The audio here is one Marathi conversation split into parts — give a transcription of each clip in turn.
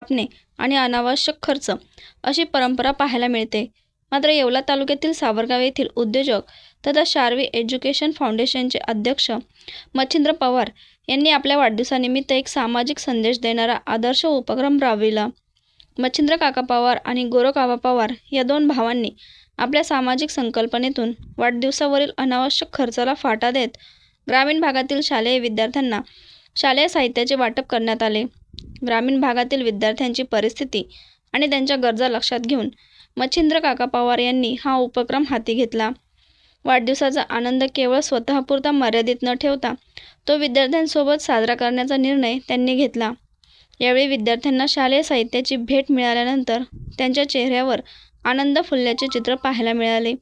कापणे आणि अनावश्यक खर्च अशी परंपरा पाहायला मिळते. मात्र येवला तालुक्यातील सावरगाव येथील उद्योजक तथा शार्वी एज्युकेशन फाउंडेशनचे अध्यक्ष मच्छिंद्र पवार यांनी आपल्या वाढदिवसानिमित्त एक सामाजिक संदेश देणारा आदर्श उपक्रम राबविला. मच्छिंद्र काका पवार आणि गोरख आबा पवार या दोन भावांनी आपल्या सामाजिक संकल्पनेतून वाढदिवसावरील अनावश्यक खर्चाला फाटा देत ग्रामीण भागातील शालेय विद्यार्थ्यांना शालेय साहित्याचे वाटप करण्यात आले. ग्रामीण भागातील विद्यार्थ्यांची परिस्थिती आणि त्यांच्या गरजा लक्षात घेऊन मच्छिंद्र काका पवार यांनी हा उपक्रम हाती घेतला. वाढदिवसाचा आनंद केवळ स्वतःपुरता मर्यादित न ठेवता तो विद्यार्थ्यांसोबत साजरा करण्याचा निर्णय त्यांनी घेतला. यावेळी विद्यार्थ्यांना शालेय साहित्याची भेट मिळाल्यानंतर त्यांच्या चेहऱ्यावर आनंद फुलल्याचे चित्र पाहायला मिळाले.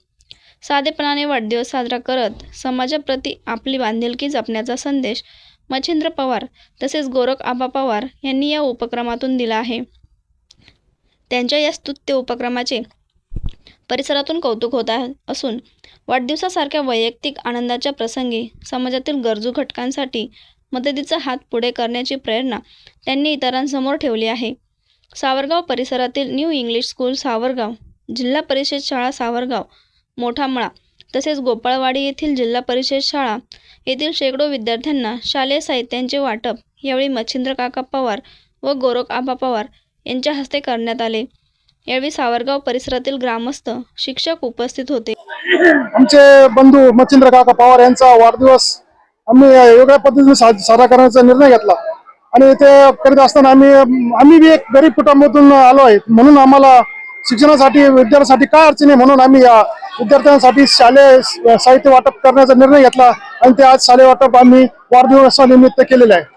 साधेपणाने वाढदिवस साजरा करत समाजाप्रती आपली बांधिलकी जपण्याचा संदेश मच्छिंद्र पवार तसेच गोरख आबा पवार यांनी या उपक्रमातून दिला आहे. त्यांच्या या स्तुत्य उपक्रमाचे परिसरातून कौतुक होत असून वाढदिवसासारख्या वैयक्तिक आनंदाच्या प्रसंगी समाजातील गरजू घटकांसाठी मदतीचा हात पुढे करण्याची प्रेरणा त्यांनी इतरांसमोर ठेवली आहे. सावरगाव परिसरातील न्यू इंग्लिश स्कूल सावरगाव, जिल्हा परिषद शाळा सावरगाव, मोठा मळा तसेच गोपाळवाडी येथील जिल्हा परिषद शाळा येथील शेकडो विद्यार्थ्यांना शालेय साहित्यांचे वाटप यावेळी मच्छिंद्र काका पवार व गोरख आबा पवार यांच्या हस्ते करण्यात आले. यावेळी सावरगाव परिसरातील ग्रामस्थ, शिक्षक उपस्थित होते. आमचे बंधू मच्छिंद्र काका पवार यांचा वाढदिवस आम्ही वेगळ्या पद्धतीने साजरा करण्याचा निर्णय घेतला आणि ते करीत असताना आम्ही बी एक गरीब कुटुंबातून आलो आहे, म्हणून आम्हाला शिक्षणासाठी विद्यार्थ्यांसाठी काय अडचणी म्हणून आम्ही या विद्यार्थ्यांसाठी शालेय साहित्य वाटप करण्याचा निर्णय घेतला आणि ते आज शालेय वाटप आम्ही वाढदिवसानिमित्त केलेले आहे.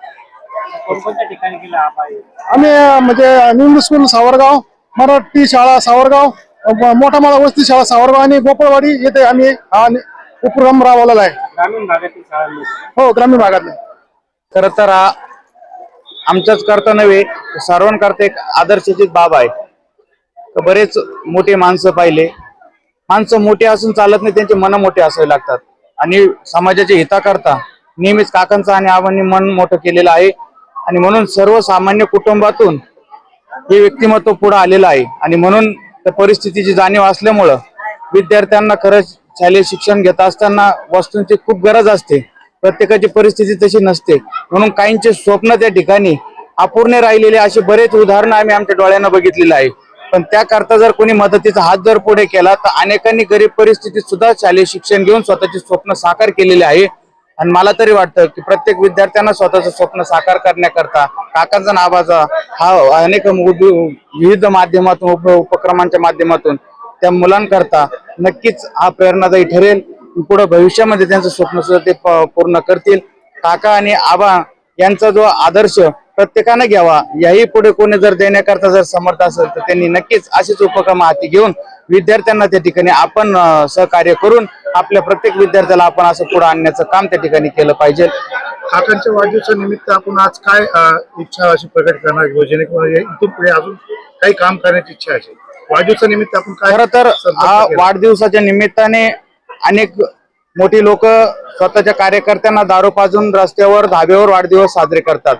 आम्ही म्हणजे इंग्लिश स्कूल सावरगाव, मराठी शाळा सावरगाव, मोठा माळा वस्ती शाळा सावरगाव आणि गोपाळवाडी येथे आम्ही हा उपक्रम राबवलेला आहे. ग्रामीण भागातील शाळा, हो, ग्रामीण भागातले. खर तर हा आमचाच करता नव्हे, सर्वांकरता एक आदर्शाची बाब आहे. बरेच मोठे माणसं पाहिले, माणसं मोठे असून चालत नाही, त्यांचे मन मोठे असावे लागतात आणि समाजाच्या हिताकरता नेहमीच काकांचं आणि आबांनी मन मोठं केलेलं आहे आणि म्हणून सर्वसामान्य कुटुंबातून हे व्यक्तिमत्व पुढे आलेलं आहे आणि म्हणून त्या परिस्थितीची जाणीव असल्यामुळं विद्यार्थ्यांना खरंच शालेय शिक्षण घेत असताना वस्तूंची खूप गरज असते. प्रत्येकाची परिस्थिती तशी नसते, म्हणून काहींचे स्वप्न त्या ठिकाणी अपूर्ण राहिलेले असे बरेच उदाहरणं आम्ही आमच्या डोळ्यांना बघितलेलं आहे. पण त्याकरता जर कोणी मदतीचा हात जर पुढे केला तर अनेकांनी गरीब परिस्थितीत सुद्धा शालेय शिक्षण घेऊन स्वतःचे स्वप्न साकार केलेले आहे. आणि मला तरी वाटतं की प्रत्येक विद्यार्थ्यांना स्वतःचं स्वप्न साकार करण्याकरता काकांचा नावाचा हा अनेक विविध माध्यमातून उपक्रमांच्या माध्यमातून त्या मुलांकरता नक्कीच हा प्रेरणादायी ठरेल. पुढे भविष्यामध्ये त्यांचं स्वप्न सुद्धा ते पूर्ण करतील. काका आणि आबा यांचा जो आदर्श प्रत्येकाने घ्यावा, याही पुढे कोणी जर देण्याकरता जर समर्थ असेल तर त्यांनी नक्कीच असेच उपक्रम हाती घेऊन विद्यार्थ्यांना त्या ठिकाणी आपण सहकार्य करून आपल्या प्रत्येक विद्यार्थ्याला आपण असं पुढे आणण्याचं काम त्या ठिकाणी केलं पाहिजे. काकांच्या वाढदिवसानिमित्त आपण आज काय इच्छा अशी प्रकट करणार, योजनेकडून इथून पुढे अजून काही काम करण्याची इच्छा आहे? वाढदिवसानिमित्त आपण काय? खरं तर हा वाढदिवसाच्या निमित्ताने अनेक मोठी लोक स्वतःच्या कार्यकर्त्यांना दारू पाजून रस्त्यावर, धाब्यावर वाढदिवस साजरे करतात.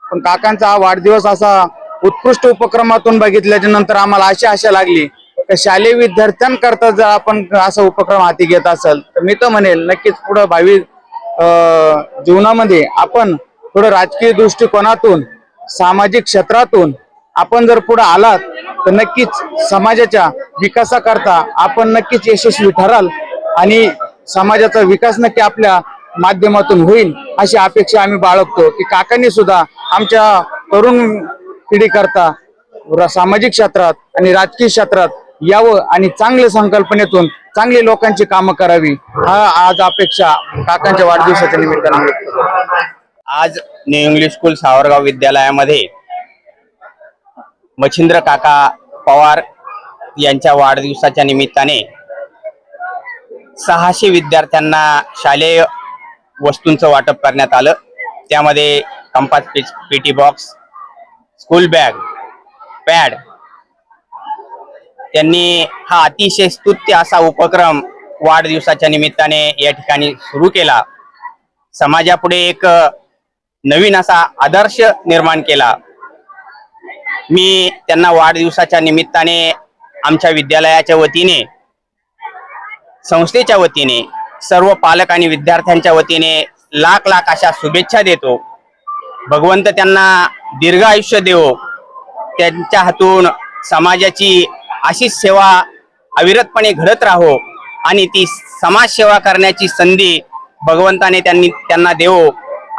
पण काकांचा हा वाढदिवस असा उत्कृष्ट उपक्रमातून बघितल्याच्या नंतर आम्हाला अशी आशा लागली की शालेय विद्यार्थ्यांकरता जर आपण असा उपक्रम हाती घेत असेल तर मी तर म्हणेल नक्कीच पुढे भावी जीवनामध्ये आपण थोडं राजकीय दृष्टिकोनातून, सामाजिक क्षेत्रातून आपण जर पुढे आलात तर नक्कीच समाजाच्या विकासाकरता आपण नक्कीच यशस्वी ठराल आणि समाजाचा विकास नक्की आपल्या माध्यमातून होईल अशी अपेक्षा आम्ही बाळगतो की काकांनी सुद्धा आमच्या तरुण पिढीकरता सामाजिक क्षेत्रात आणि राजकीय क्षेत्रात यावं आणि चांगल्या संकल्पनेतून चांगली लोकांची कामं करावी, हा आज अपेक्षा काकांच्या वाढदिवसाच्या निमित्तानं. आज न्यू इंग्लिश स्कूल सावरगाव विद्यालयामध्ये मच्छिंद्र काका पवार यांच्या वाढदिवसाच्या निमित्ताने 600 विद्यार्थ्यांना शालेय वस्तूंचं वाटप करण्यात आलं. त्यामध्ये कंपास, पेटी बॉक्स, स्कूल बॅग, पॅड. त्यांनी हा अतिशय स्तुत्य असा उपक्रम वाढदिवसाच्या निमित्ताने या ठिकाणी सुरू केला. समाजापुढे एक नवीन असा आदर्श निर्माण केला. मी त्यांना वाढदिवसाच्या निमित्ताने आमच्या विद्यालयाच्या वतीने, संस्थेच्या वतीने, सर्व पालक आणि विद्यार्थ्यांच्या वतीने लाख लाख अशा शुभेच्छा देतो. भगवंत त्यांना दीर्घ आयुष्य देवो. त्यांच्या हातून समाजाची अशीच सेवा अविरतपणे घडत राहो आणि ती समाजसेवा करण्याची संधी भगवंताने त्यांना देवो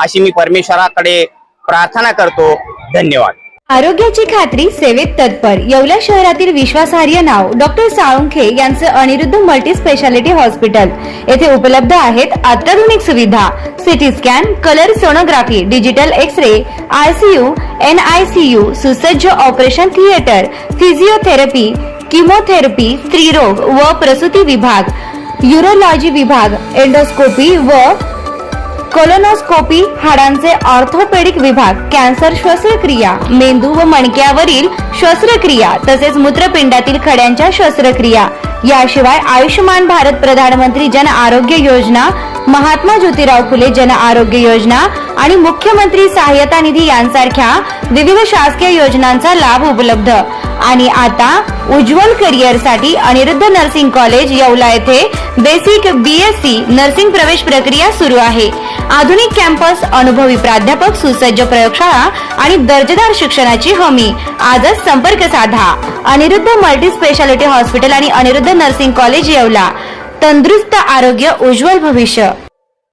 अशी मी परमेश्वराकडे प्रार्थना करतो. धन्यवाद. आरोग्याची खात्री सेवेत तत्पर येवला शहरातील विश्वासार्ह नाव डॉक्टर साळुंखे यांचे अनिरुद्ध मल्टी स्पेशालिटी हॉस्पिटल. येथे उपलब्ध आहेत अत्याधुनिक सुविधा, city scan, colour sonography, digital X-ray, ICU, NICU, सुसज्ज ऑपरेशन थिएटर, फिजिओथेरपी, किमोथेरपी, स्त्रीरोग व प्रसूती विभाग, युरोलॉजी विभाग, एंडोस्कोपी व कोलोनोस्कोपी, हाडांचे ऑर्थोपेडिक विभाग, कॅन्सर शस्त्रक्रिया, मेंदू व मणक्यावरील शस्त्रक्रिया तसेच मूत्रपिंडातील खड्यांच्या शस्त्रक्रिया. याशिवाय आयुष्यमान भारत प्रधानमंत्री जन आरोग्य योजना, महात्मा ज्योतिराव फुले जन आरोग्य योजना आणि मुख्यमंत्री सहायता निधी यांसारख्या विविध शासकीय योजनांचा लाभ उपलब्ध. आणि आता उज्ज्वल करिअरसाठी अनिरुद्ध नर्सिंग कॉलेज येवला येथे बेसिक BSc नर्सिंग प्रवेश प्रक्रिया सुरू आहे. आधुनिक कॅम्पस, अनुभवी प्राध्यापक, सुसज्ज प्रयोगशाळा आणि दर्जेदार शिक्षणाची हमी. आजच संपर्क साधा. अनिरुद्ध मल्टी स्पेशालिटी हॉस्पिटल आणि अनिरुद्ध नर्सिंग कॉलेज येवला. तंदुरुस्त आरोग्य, उज्ज्वल भविष्य.